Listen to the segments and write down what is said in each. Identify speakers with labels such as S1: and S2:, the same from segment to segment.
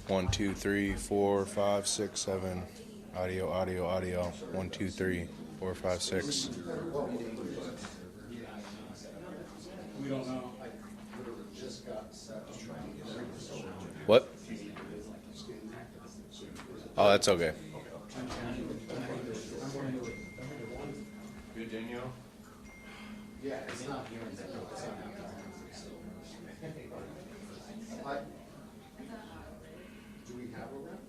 S1: 1, 2, 3, 4, 5, 6, 7. Audio, audio, audio. 1, 2, 3, 4, 5, 6.
S2: We don't know.
S1: What? Oh, that's okay.
S2: Good, Danielle?
S3: Yeah, it's not here. It's not do we have a rep?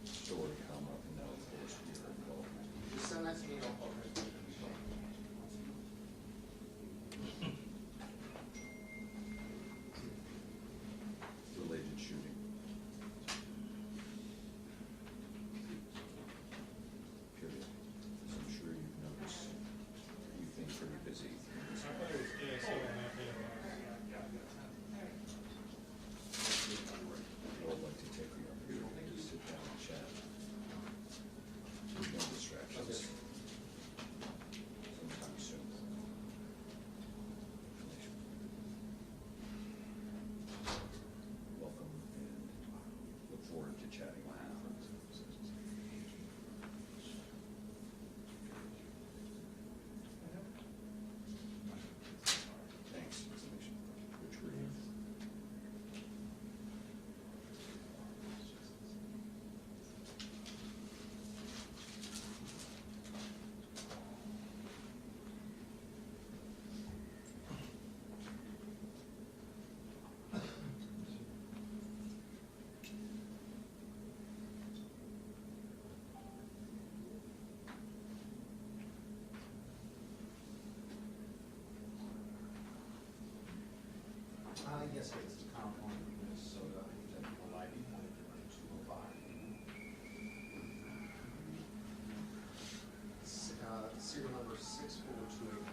S2: Store to come up and now it's supposed to be very cold.
S3: Just send that to me. I'll
S2: Related shooting. Period. As I'm sure you've noticed, you've been pretty busy. I would like to take the opportunity to sit down and chat. With no distractions. Sometime soon. Welcome and look forward to chatting. Thanks. Good reading.
S3: yes, it's the compound in Minnesota. Lighting 205. Serial number 6428.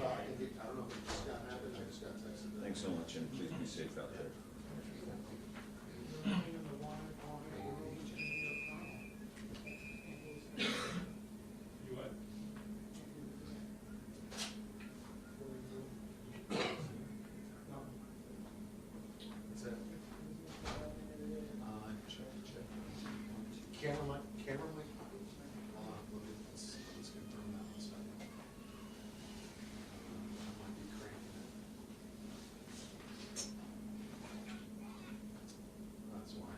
S3: I don't know if it just got happened. I just got texted.
S2: Thanks so much, and please be safe out there.
S4: You what?
S3: That's it. Check. Camera mic. Let's confirm that one second. I might be cranking it. That's why.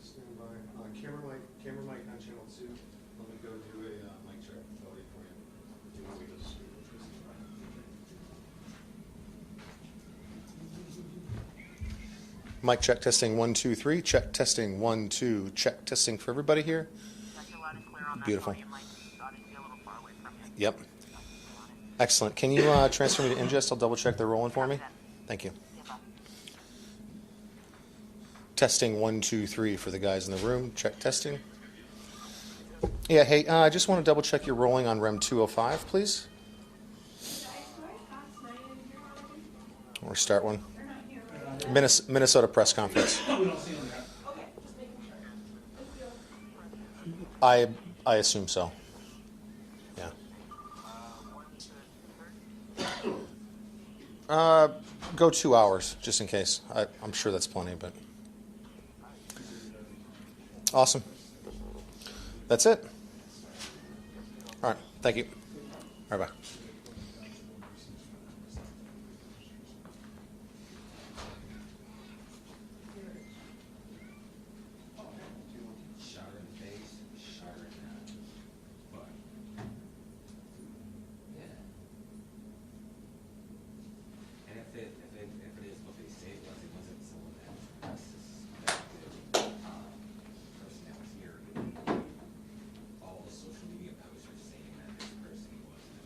S3: Stand by. Camera mic on channel 2. Let me go do a mic check for you. Do you want me to just
S1: Mic check testing 1, 2, 3. Check testing 1, 2. Check testing for everybody here. Beautiful. Yep. Excellent. Can you transfer me to ingest? I'll double check they're rolling for me. Thank you. Testing 1, 2, 3 for the guys in the room. Check testing. Yeah, hey, I just want to double check you're rolling on REM 205, please. Or start one. Minnesota press conference. I assume so. Yeah. Go 2 hours, just in case. I'm sure that's plenty, but awesome. That's it. All right. Thank you. All right, bye.
S5: All the social media posts are saying that this person wasn't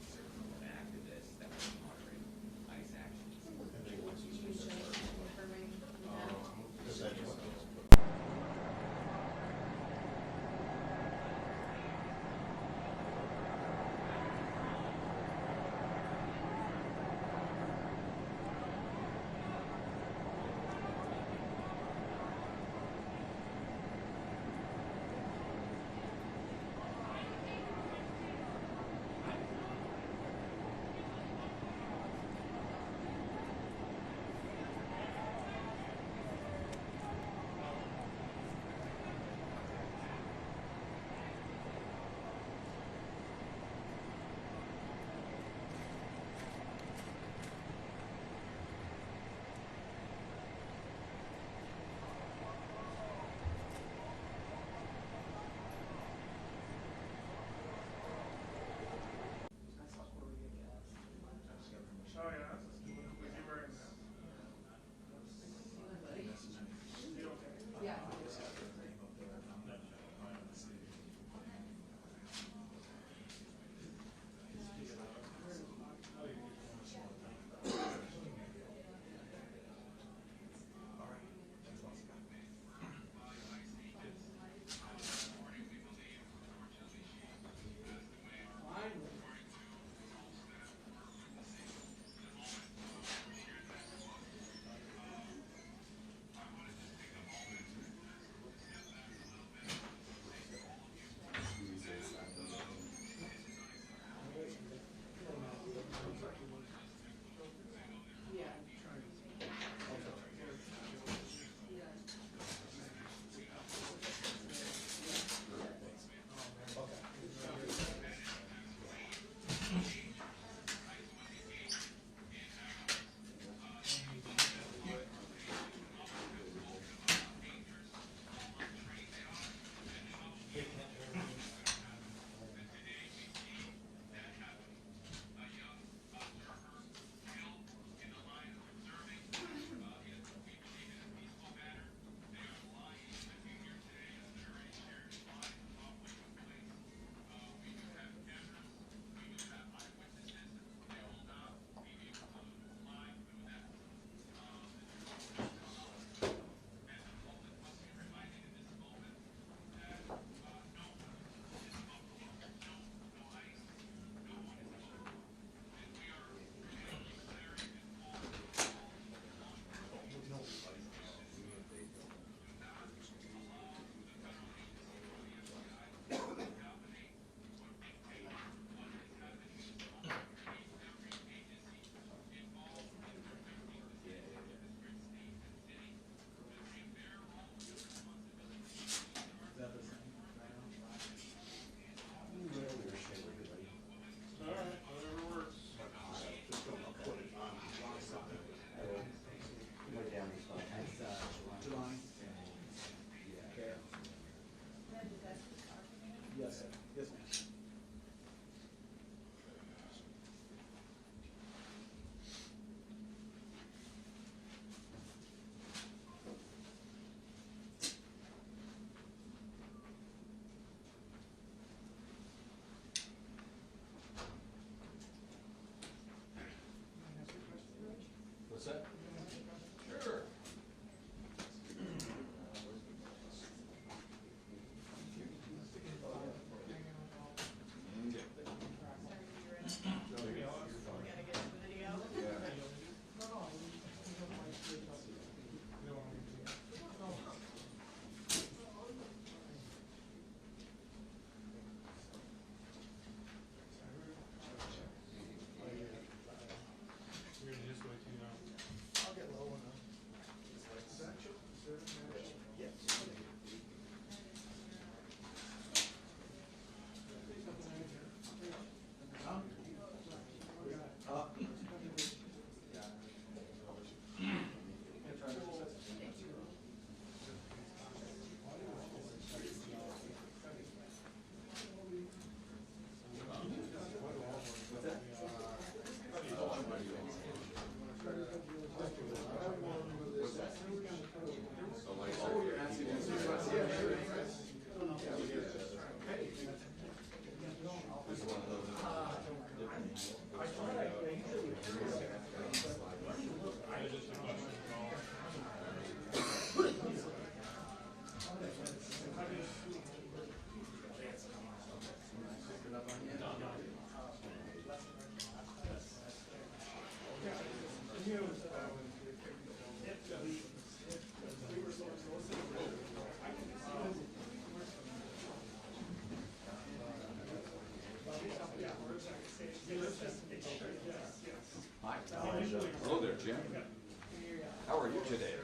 S2: you today?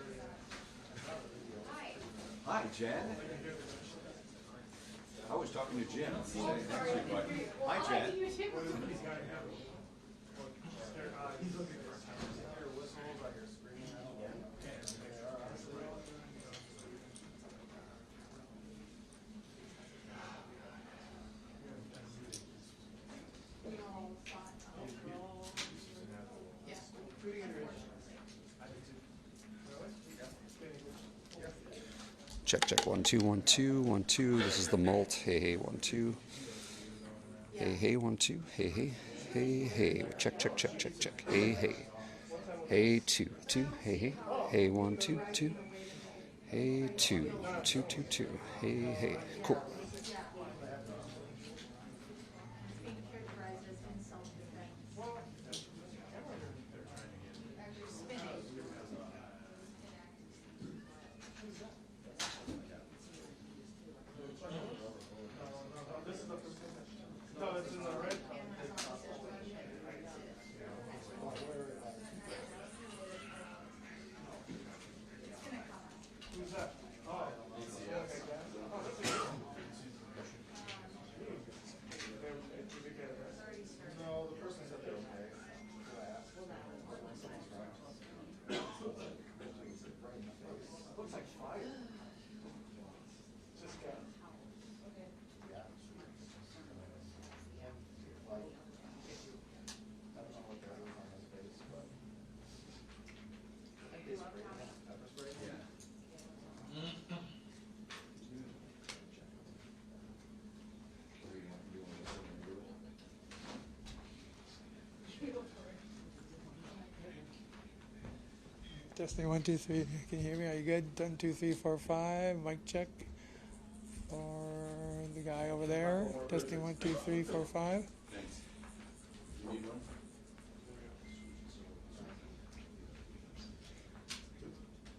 S2: Hi, Jen. I was talking to Jen. Hi, Jen.
S3: He's looking for your whistles on your screen now.
S5: Check, check, 1 2 1 2 1 2. This is the mult. Hey, hey, 1 2. Hey, hey, 1 2. Hey, hey, hey, hey. Check, check, check, check, check. Hey, hey. Hey, 2 2. Hey, hey. Hey, 1 2 2. Hey, 2 2 2 2. Hey, hey. Cool.
S3: No, it's in the red. Who's that? Oh. No, the person said they're okay. Looks like fire. Just got.
S6: Testing 1 2 3. Can you hear me? Are you good? 1 2 3 4 5. Mic check for the guy over there. Testing 1 2 3 4 5.
S2: Thanks. You need one?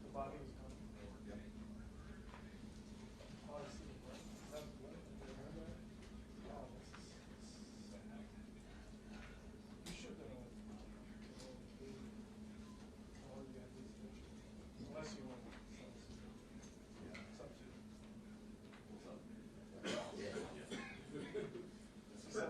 S3: The body was gone. Oh, I see. That's what? Oh, this is sad. You should unless you want. It's up to you. It's up.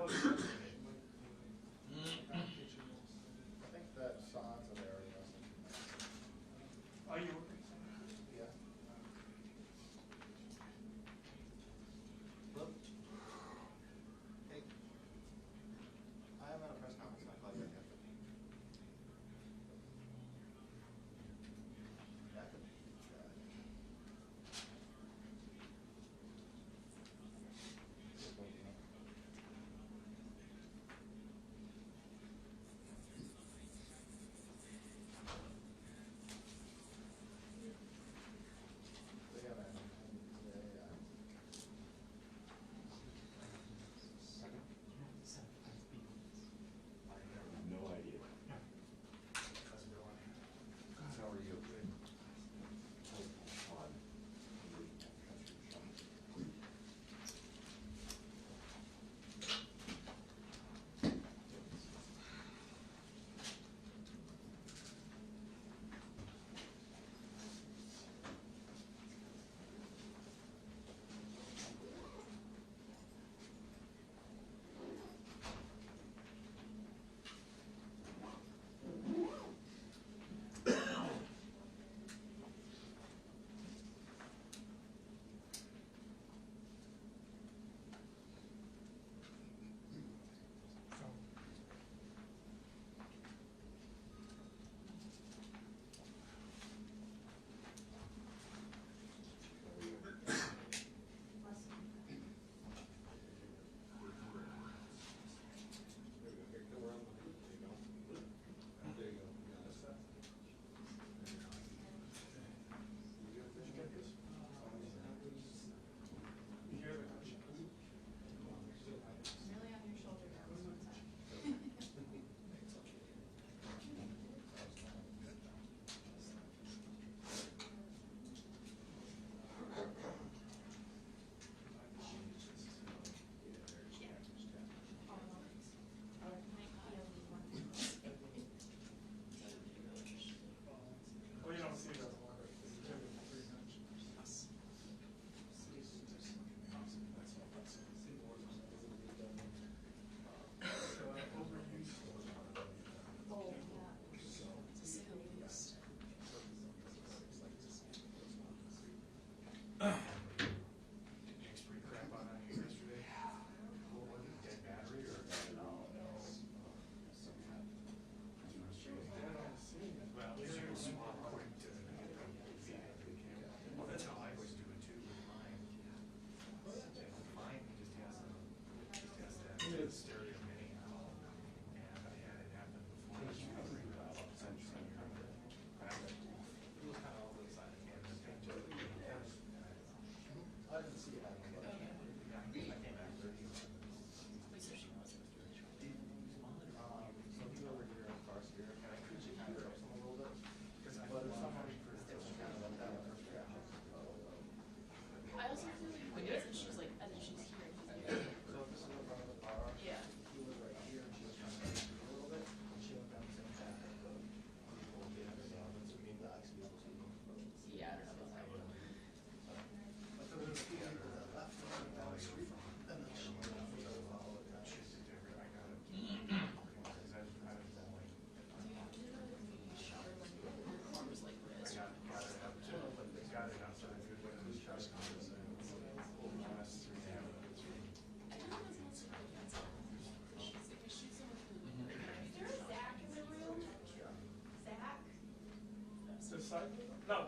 S4: side? No,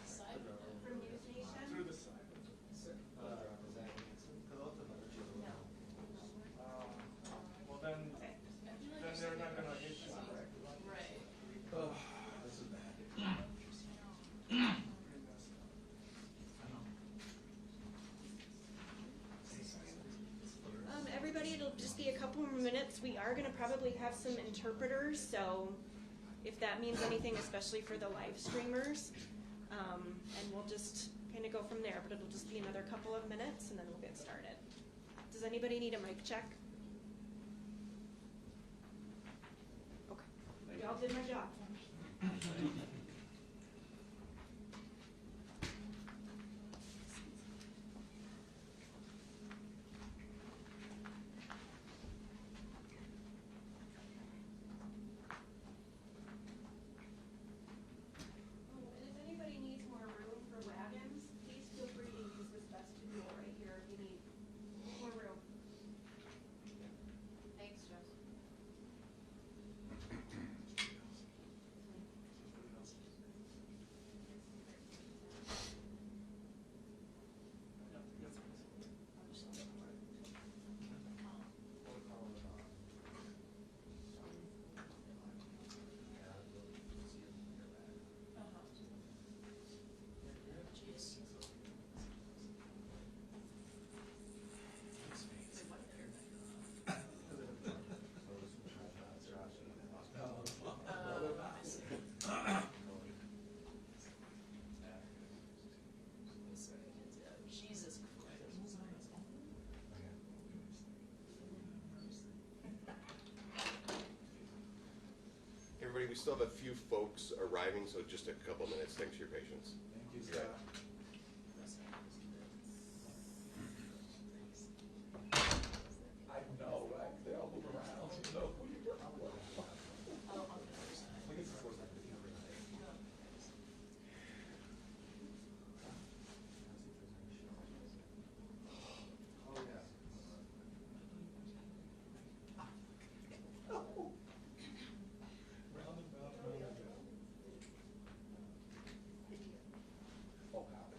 S7: Side?
S8: From News Nation?
S4: through the side.
S8: No.
S4: Well, then they're not gonna hit you, right?
S7: Right.
S8: Everybody, it'll just be a couple more minutes. We are gonna probably have some interpreters, so if that means anything, especially for the live streamers. And we'll just kind of go from there, but it'll just be another couple of minutes and then we'll get started. Does anybody need a mic check? Okay, y'all did my job. And if anybody needs more room for wagons, please feel free to use this vestibule right here if you need more room.
S7: Thanks, Jess. Jesus Christ.
S9: Everybody, we still have a few folks arriving, so just a couple minutes. Thanks for your patience.
S2: Thank you,
S9: Yeah.
S2: Scott. I know, right? They all move around. You know who you're dealing with. Look at this.
S3: Oh, yeah.
S2: Round and round, round and round. Oh, wow.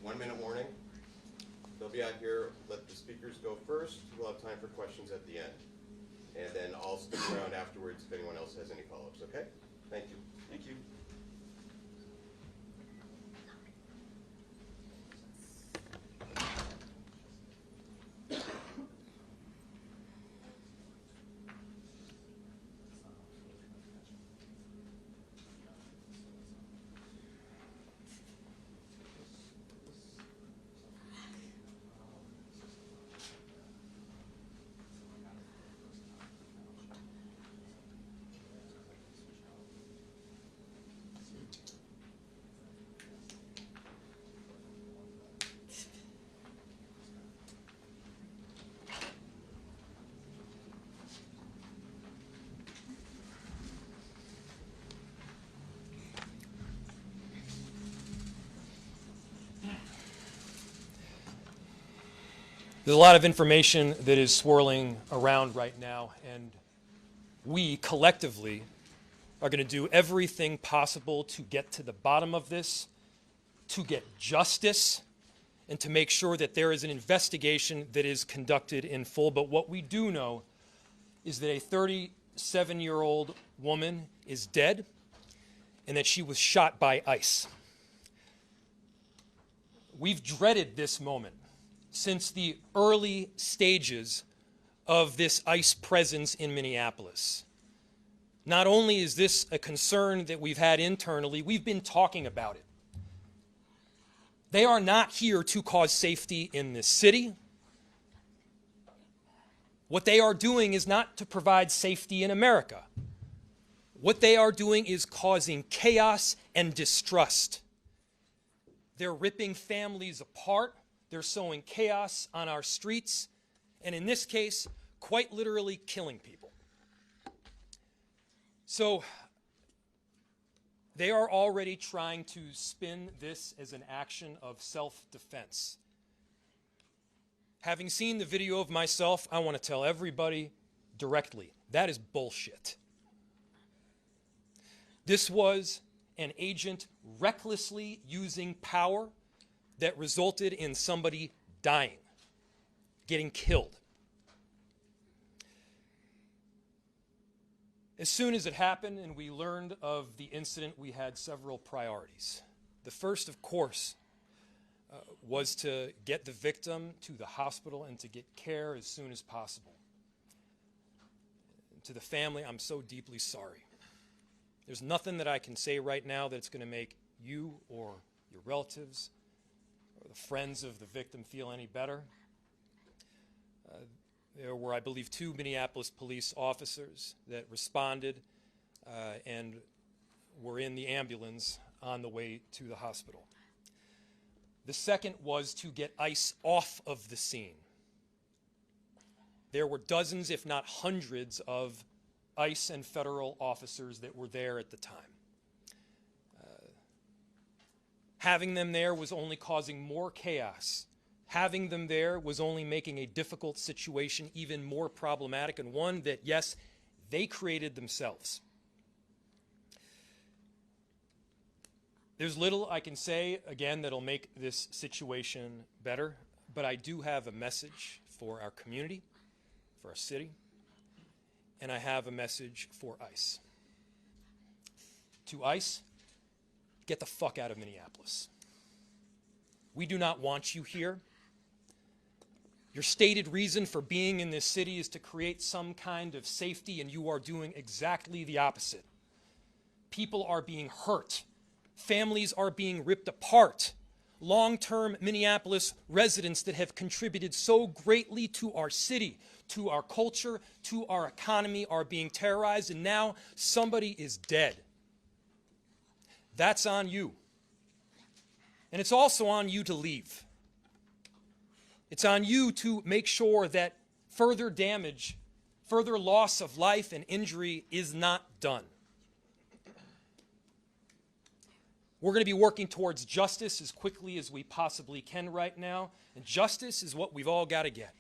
S9: 1 minute warning. They'll be out here. Let the speakers go first. We'll have time for questions at the end. And then I'll stick around afterwards if anyone else has any follow-ups, okay? Thank you.
S3: Thank you.
S10: There's a lot of information that is swirling around right now, and we collectively are going to do everything possible to get to the bottom of this, to get justice, and to make sure that there is an investigation that is conducted in full. But what we do know is that a 37-year-old woman is dead and that she was shot by ICE. We've dreaded this moment since the early stages of this ICE presence in Minneapolis. Not only is this a concern that we've had internally, we've been talking about it. They are not here to cause safety in this city. What they are doing is not to provide safety in America. What they are doing is causing chaos and distrust. They're ripping families apart. They're sowing chaos on our streets, and in this case, quite literally killing people. So they are already trying to spin this as an action of self-defense. Having seen the video of myself, I want to tell everybody directly, that is bullshit. This was an agent recklessly using power that resulted in somebody dying, getting killed. As soon as it happened and we learned of the incident, we had several priorities. The first, of course, was to get the victim to the hospital and to get care as soon as possible. To the family, I'm so deeply sorry. There's nothing that I can say right now that's going to make you or your relatives or the friends of the victim feel any better. There were, I believe, 2 Minneapolis police officers that responded and were in the ambulance on the way to the hospital. The second was to get ICE off of the scene. There were dozens, if not hundreds, of ICE and federal officers that were there at the time. Having them there was only causing more chaos. Having them there was only making a difficult situation even more problematic, and one that, yes, they created themselves. There's little I can say, again, that'll make this situation better, but I do have a message for our community, for our city, and I have a message for ICE. To ICE, get the fuck out of Minneapolis. We do not want you here. Your stated reason for being in this city is to create some kind of safety, and you are doing exactly the opposite. People are being hurt. Families are being ripped apart. Long-term Minneapolis residents that have contributed so greatly to our city, to our culture, to our economy are being terrorized, and now somebody is dead. That's on you. And it's also on you to leave. It's on you to make sure that further damage, further loss of life and injury is not done. We're going to be working towards justice as quickly as we possibly can right now, and justice is what we've all got to get.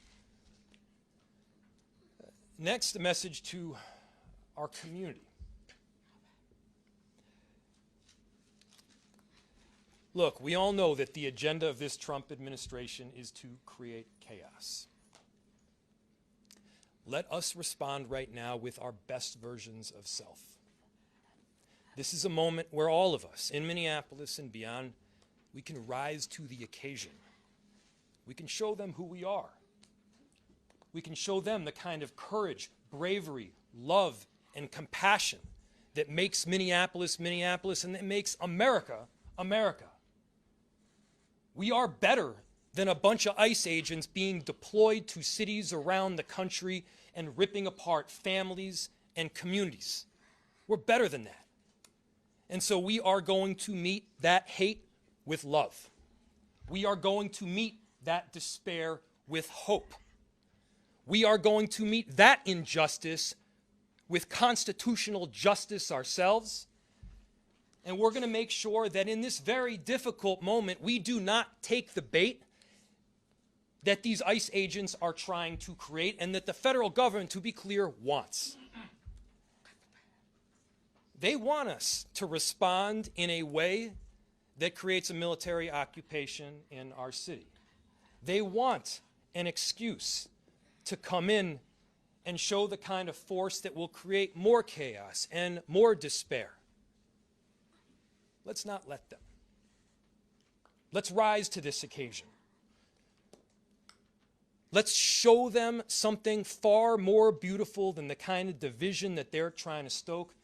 S10: Next, a message to our community. Look, we all know that the agenda of this Trump administration is to create chaos. Let us respond right now with our best versions of self. This is a moment where all of us in Minneapolis and beyond, we can rise to the occasion. We can show them who we are. We can show them the kind of courage, bravery, love, and compassion that makes Minneapolis, Minneapolis, and that makes America, America. We are better than a bunch of ICE agents being deployed to cities around the country and ripping apart families and communities. We're better than that. And so we are going to meet that hate with love. We are going to meet that despair with hope. We are going to meet that injustice with constitutional justice ourselves. And we're going to make sure that in this very difficult moment, we do not take the bait that these ICE agents are trying to create and that the federal government, to be clear, wants. They want us to respond in a way that creates a military occupation in our city. They want an excuse to come in and show the kind of force that will create more chaos and more despair. Let's not let them. Let's rise to this occasion. Let's show them something far more beautiful than the kind of division that they're trying to stoke.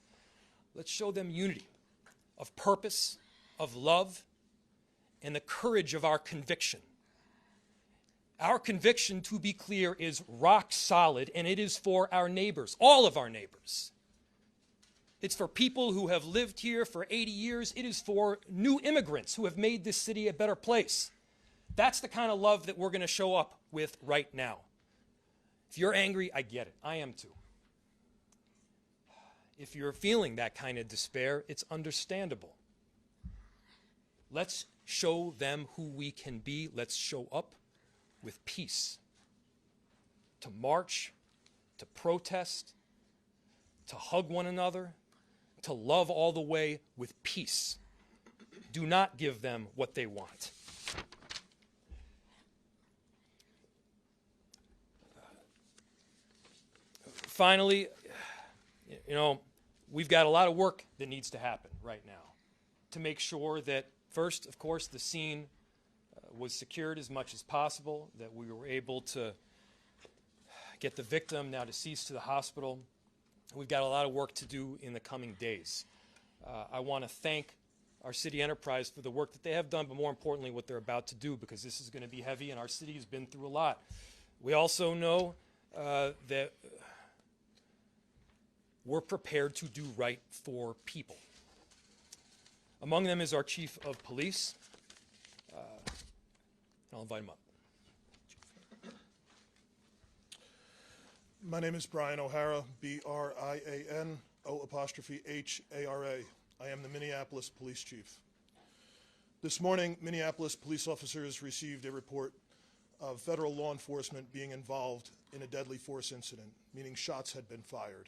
S10: Let's show them unity of purpose, of love, and the courage of our conviction. Our conviction, to be clear, is rock solid, and it is for our neighbors, all of our neighbors. It's for people who have lived here for 80 years. It is for new immigrants who have made this city a better place. That's the kind of love that we're going to show up with right now. If you're angry, I get it. I am too. If you're feeling that kind of despair, it's understandable. Let's show them who we can be. Let's show up with peace. To march, to protest, to hug one another, to love all the way with peace. Do not give them what they want. Finally, we've got a lot of work that needs to happen right now to make sure that, first, of course, the scene was secured as much as possible, that we were able to get the victim, now deceased, to the hospital. We've got a lot of work to do in the coming days. I want to thank our city enterprise for the work that they have done, but more importantly, what they're about to do, because this is going to be heavy and our city has been through a lot. We also know that we're prepared to do right for people. Among them is our chief of police. I'll invite him up.
S2: My name is Brian O'Hara, B-R-I-A-N-O''Hara. I am the Minneapolis Police Chief. This morning, Minneapolis police officers received a report of federal law enforcement being involved in a deadly force incident, meaning shots had been fired.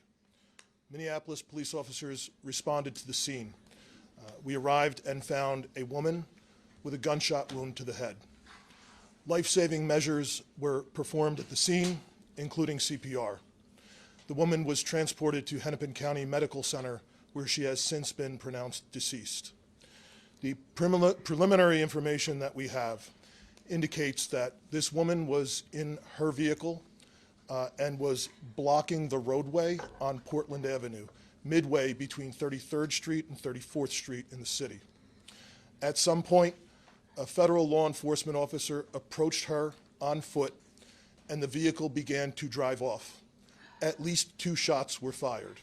S2: Minneapolis police officers responded to the scene. We arrived and found a woman with a gunshot wound to the head. Life-saving measures were performed at the scene, including CPR. The woman was transported to Hennepin County Medical Center, where she has since been pronounced deceased. The preliminary information that we have indicates that this woman was in her vehicle and was blocking the roadway on Portland Avenue, midway between 33rd Street and 34th Street in the city. At some point, a federal law enforcement officer approached her on foot, and the vehicle began to drive off. At least 2 shots were fired.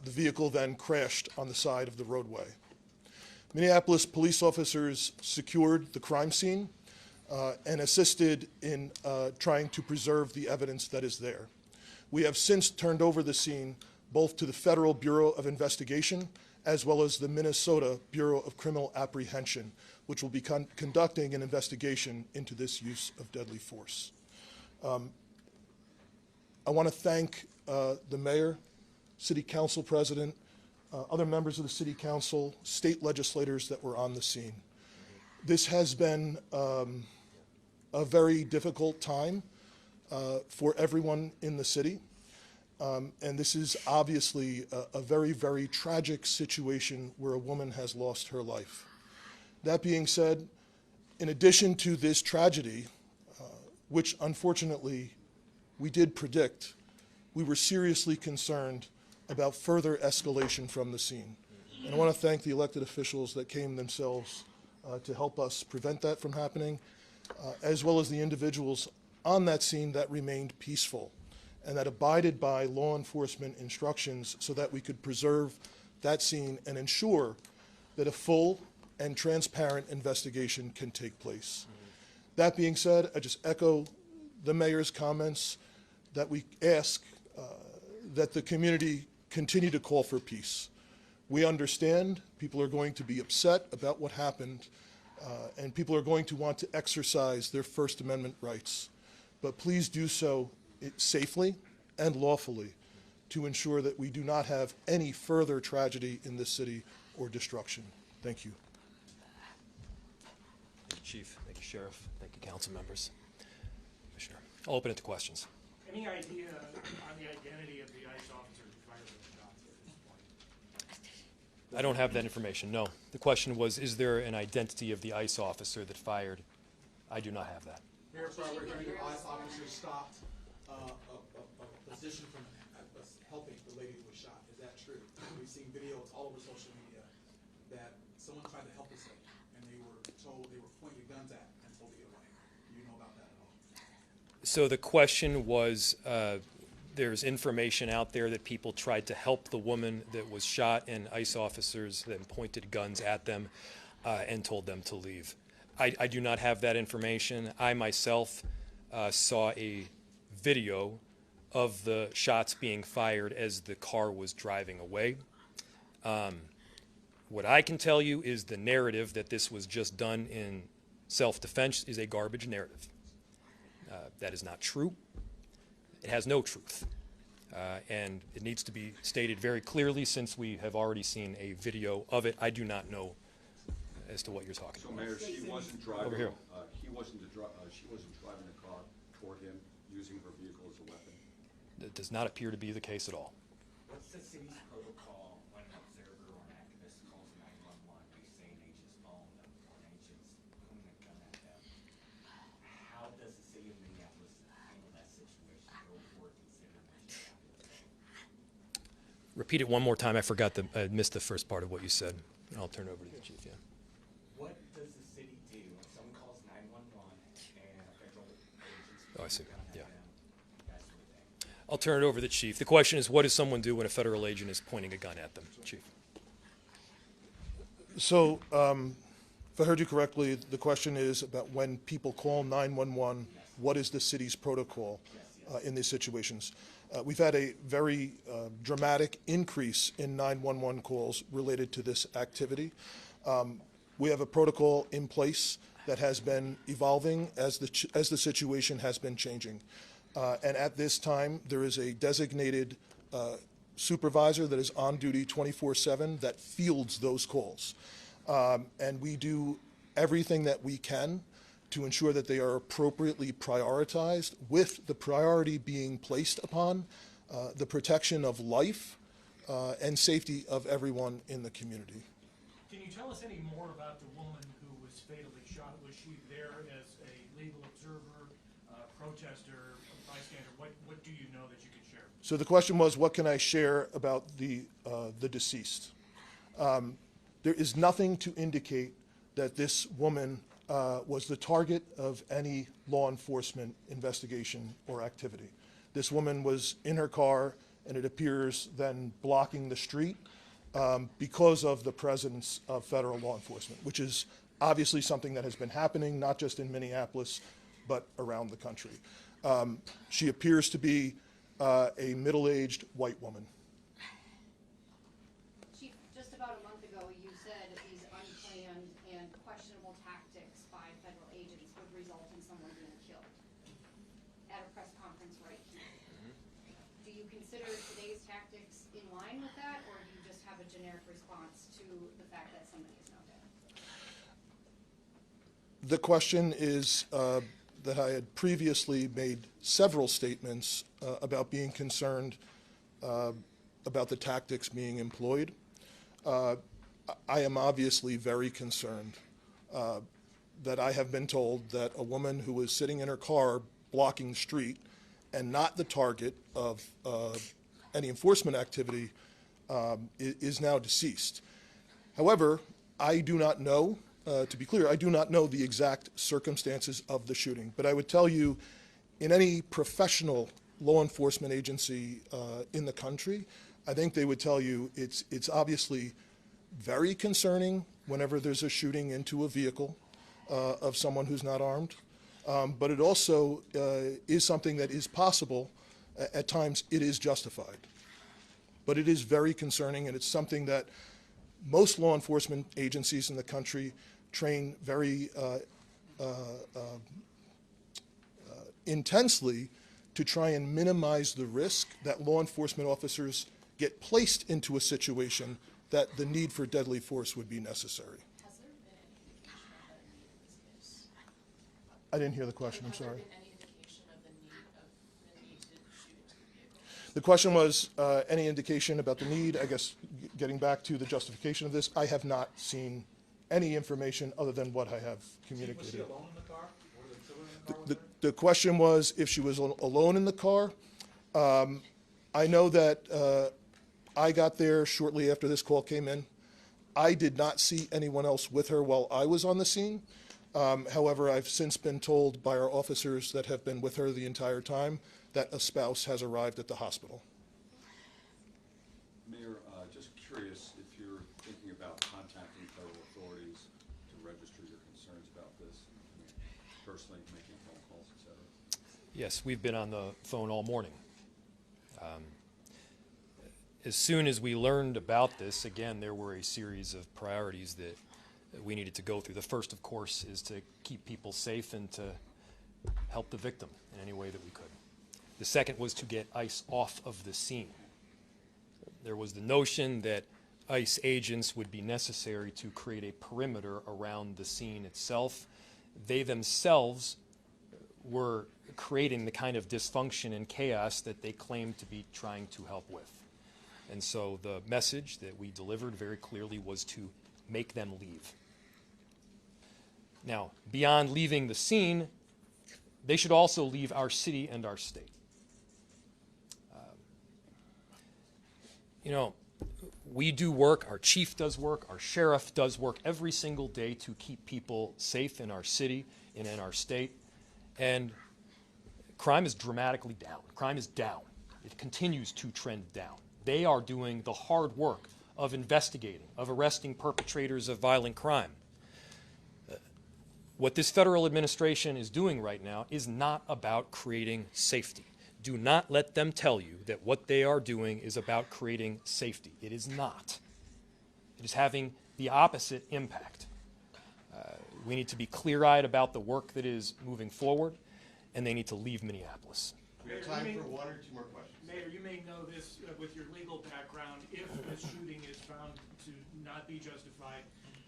S2: The vehicle then crashed on the side of the roadway. Minneapolis police officers secured the crime scene and assisted in trying to preserve the evidence that is there. We have since turned over the scene both to the Federal Bureau of Investigation as well as the Minnesota Bureau of Criminal Apprehension, which will be conducting an investigation into this use of deadly force. I want to thank the mayor, city council president, other members of the city council, state legislators that were on the scene. This has been a very difficult time for everyone in the city. And this is obviously a very, very tragic situation where a woman has lost her life. That being said, in addition to this tragedy, which unfortunately we did predict, we were seriously concerned about further escalation from the scene. And I want to thank the elected officials that came themselves to help us prevent that from happening, as well as the individuals on that scene that remained peaceful and that abided by law enforcement instructions so that we could preserve that scene and ensure that a full and transparent investigation can take place. That being said, I just echo the mayor's comments that we ask that the community continue to call for peace. We understand people are going to be upset about what happened, and people are going to want to exercise their First Amendment rights. But please do so safely and lawfully to ensure that we do not have any further tragedy in this city or destruction. Thank you.
S10: Thank you, Chief. Thank you, Sheriff. Thank you, council members. Commissioner, I'll open it to questions.
S4: Any idea on the identity of the ICE officer who fired those shots at this point?
S10: I don't have that information, no. The question was, is there an identity of the ICE officer that fired? I do not have that.
S11: Mayor, we're hearing the ICE officer stopped a position from helping the lady who was shot. Is that true? We've seen videos all over social media that someone tried to help this lady, and they were told, they were pointing guns at and told to get away. Do you know about that at all?
S10: So the question was, there's information out there that people tried to help the woman that was shot, and ICE officers then pointed guns at them and told them to leave. I do not have that information. I myself saw a video of the shots being fired as the car was driving away. What I can tell you is the narrative that this was just done in self-defense is a garbage narrative. That is not true. It has no truth. And it needs to be stated very clearly since we have already seen a video of it. I do not know as to what you're talking about.
S12: So, Mayor, she wasn't driving.
S10: Over here.
S12: She wasn't driving the car toward him, using her vehicle as a weapon.
S10: That does not appear to be the case at all.
S13: What's the city's protocol when an observer or an activist calls 911? They say an agent's phone or an agent's pointing a gun at them. How does the city of Minneapolis handle that situation? Go for it, consider it.
S10: Repeat it one more time. I missed the first part of what you said. I'll turn it over to the chief. Yeah.
S13: What does the city do when someone calls 911 and a federal agent's
S10: Oh, I see.
S13: pointing a gun at
S10: Yeah.
S13: them? That sort of thing.
S10: I'll turn it over to the chief. The question is, what does someone do when a federal agent is pointing a gun at them? Chief.
S2: So, if I heard you correctly, the question is about when people call 911, what is the city's protocol in these situations? We've had a very dramatic increase in 911 calls related to this activity. We have a protocol in place that has been evolving as the situation has been changing. And at this time, there is a designated supervisor that is on duty 24/7 that fields those calls. And we do everything that we can to ensure that they are appropriately prioritized, with the priority being placed upon the protection of life and safety of everyone in the community.
S4: Can you tell us any more about the woman who was fatally shot? Was she there as a legal observer, protester, bystander? What do you know that you can share?
S2: So the question was, what can I share about the deceased? There is nothing to indicate that this woman was the target of any law enforcement investigation or activity. This woman was in her car, and it appears then blocking the street because of the presence of federal law enforcement, which is obviously something that has been happening not just in Minneapolis, but around the country. She appears to be a middle-aged white woman.
S14: Chief, just about a month ago, you said these unplanned and questionable tactics by federal agents would result in someone being killed at a press conference right here. Do you consider today's tactics in line with that, or do you just have a generic response to the fact that somebody is now dead?
S2: The question is that I had previously made several statements about being concerned about the tactics being employed. I am obviously very concerned that I have been told that a woman who was sitting in her car blocking the street and not the target of any enforcement activity is now deceased. However, I do not know, to be clear, I do not know the exact circumstances of the shooting, but I would tell you in any professional law enforcement agency in the country, I think they would tell you it's obviously very concerning whenever there's a shooting into a vehicle of someone who's not armed, but it also is something that is possible. At times it is justified. But it is very concerning, and it's something that most law enforcement agencies in the country train very intensely to try and minimize the risk that law enforcement officers get placed into a situation that the need for deadly force would be necessary.
S7: Has there been any indication of that need in this case?
S2: I didn't hear the question, I'm
S7: Has there
S2: sorry.
S7: been any indication of the need to shoot into the vehicle?
S2: The question was any indication about the need. I guess getting back to the justification of this, I have not seen any information other than what I have communicated.
S11: Was she alone in the car? Were there children in the car with her?
S2: The question was if she was alone in the car. I know that I got there shortly after this call came in. I did not see anyone else with her while I was on the scene. However, I've since been told by our officers that have been with her the entire time that a spouse has arrived at the hospital.
S12: Mayor, just curious if you're thinking about contacting federal authorities to register your concerns about this, personally making phone calls, et cetera.
S10: Yes, we've been on the phone all morning. As soon as we learned about this, again, there were a series of priorities that we needed to go through. The first, of course, is to keep people safe and to help the victim in any way that we could. The second was to get ICE off of the scene. There was the notion that ICE agents would be necessary to create a perimeter around the scene itself. They themselves were creating the kind of dysfunction and chaos that they claimed to be trying to help with. And so the message that we delivered very clearly was to make them leave. Now, beyond leaving the scene, they should also leave our city and our state. You know, we do work, our chief does work, our sheriff does work every single day to keep people safe in our city and in our state. And crime is dramatically down. Crime is down. It continues to trend down. They are doing the hard work of investigating, of arresting perpetrators of violent crime. What this federal administration is doing right now is not about creating safety. Do not let them tell you that what they are doing is about creating safety. It is not. It is having the opposite impact. We need to be clear-eyed about the work that is moving forward, and they need to leave Minneapolis.
S9: We have time for one or two more questions.
S4: Mayor, you may know this with your legal background. If a shooting is found to not be justified,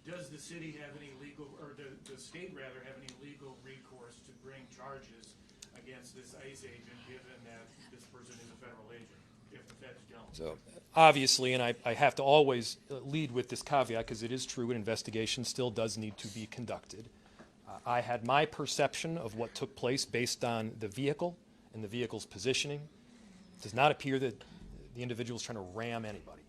S4: does the city have any legal, or the state rather, have any legal recourse to bring charges against this ICE agent, given that this person is a federal agent, if the feds don't?
S10: So obviously, and I have to always lead with this caveat because it is true, an investigation still does need to be conducted. I had my perception of what took place based on the vehicle and the vehicle's positioning. It does not appear that the individual is trying to ram anybody.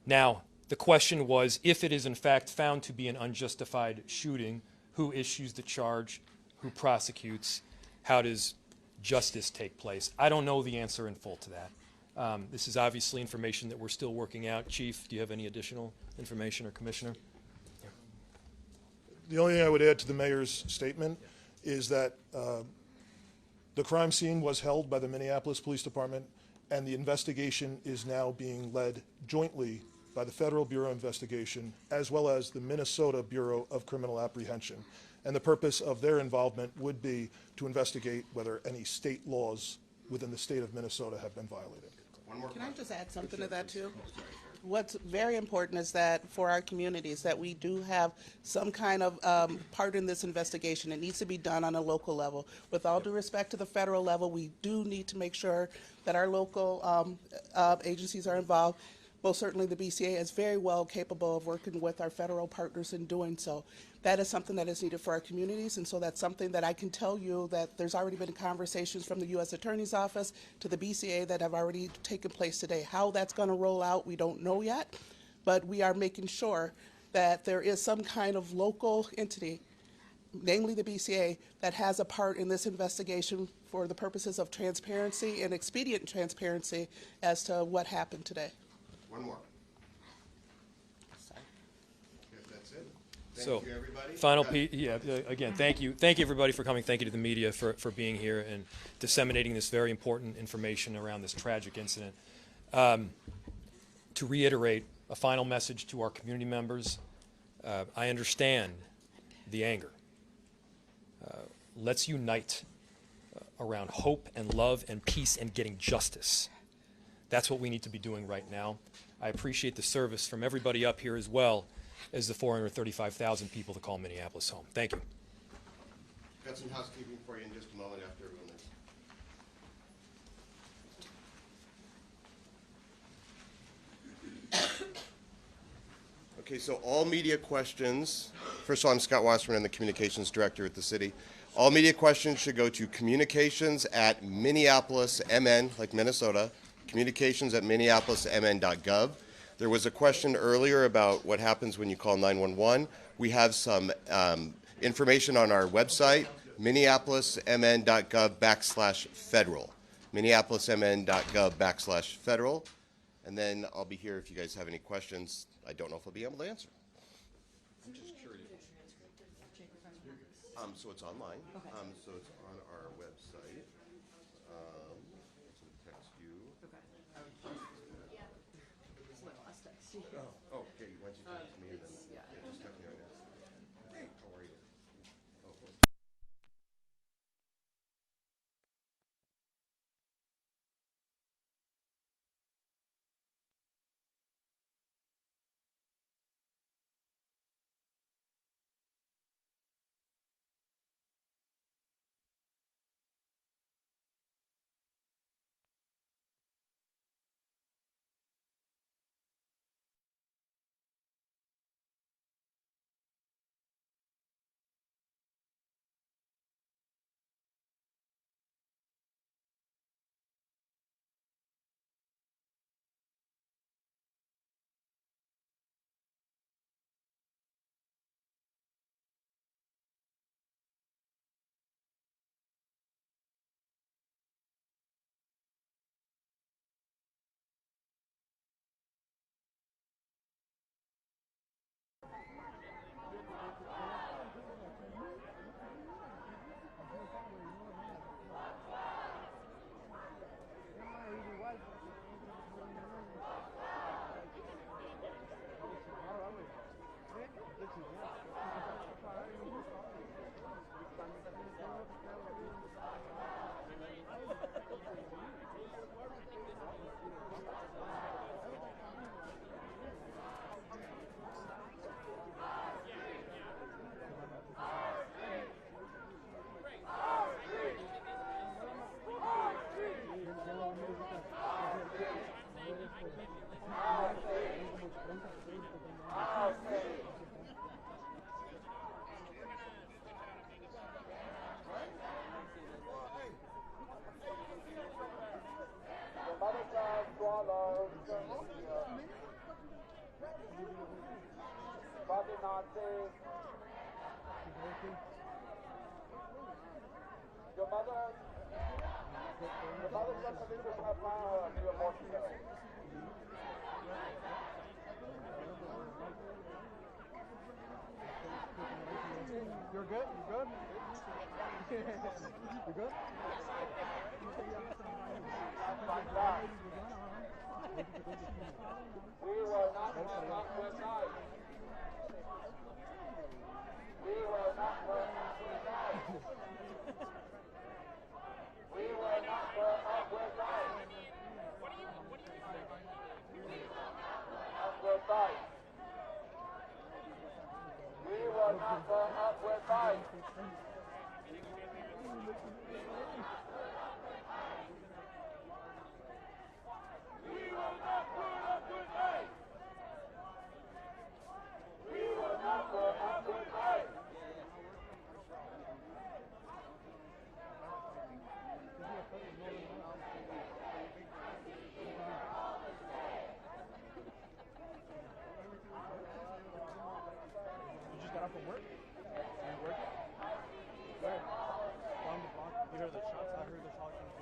S10: Now, the question was, if it is in fact found to be an unjustified shooting, who issues the charge, who prosecutes, how does justice take place? I don't know the answer in full to that. This is obviously information that we're still working out. Chief, do you have any additional information, or Commissioner?
S2: The only thing I would add to the mayor's statement is that the crime scene was held by the Minneapolis Police Department, and the investigation is now being led jointly by the Federal Bureau of Investigation as well as the Minnesota Bureau of Criminal Apprehension. And the purpose of their involvement would be to investigate whether any state laws within the state of Minnesota have been violated.
S9: One more
S15: Can I
S9: question.
S15: just add something to that too? what's very important is that for our communities, that we do have some kind of part in this investigation. It needs to be done on a local level. With all due respect to the federal level, we do need to make sure that our local agencies are involved. Most certainly the BCA is very well capable of working with our federal partners in doing so. That is something that is needed for our communities, and so that's something that I can tell you that there's already been conversations from the U.S. Attorney's Office to the BCA that have already taken place today. How that's going to roll out, we don't know yet, but we are making sure that there is some kind of local entity, namely the BCA, that has a part in this investigation for the purposes of transparency and expedient transparency as to what happened today.
S9: One more. If that's it.
S10: So,
S9: Thank you, everybody.
S10: final piece, again, thank you everybody for coming. Thank you to the media for being here and disseminating this very important information around this tragic incident. To reiterate a final message to our community members, I understand the anger. Let's unite around hope and love and peace and getting justice. That's what we need to be doing right now. I appreciate the service from everybody up here as well as the 435,000 people that call Minneapolis home. Thank you.
S9: Got some housekeeping for you in just a moment after everyone leaves. Okay, so all media questions, first of all, I'm Scott Wasserman, I'm the Communications Director at the city. All media questions should go to communications@MinneapolisMN, like Minnesota, communications@minneapolismn.gov. There was a question earlier about what happens when you call 911. We have some information on our website, minneapolismn.gov/federal. minneapolismn.gov/federal. And then I'll be here if you guys have any questions. I don't know if I'll be able to answer.
S12: I'm just curious.
S9: So it's online. Okay. So it's on our website. So text you. Okay. Oh, okay. Why don't you text me and then just text me right now. Hey, how are you? Oh, cool.
S6: You're good? You good? You good? We will not have up with night. We will not burn up with night. We will not burn up with night. What do you
S16: You just got off from work? Are you working? Where? Down the block. You heard the shots? I heard the shots from the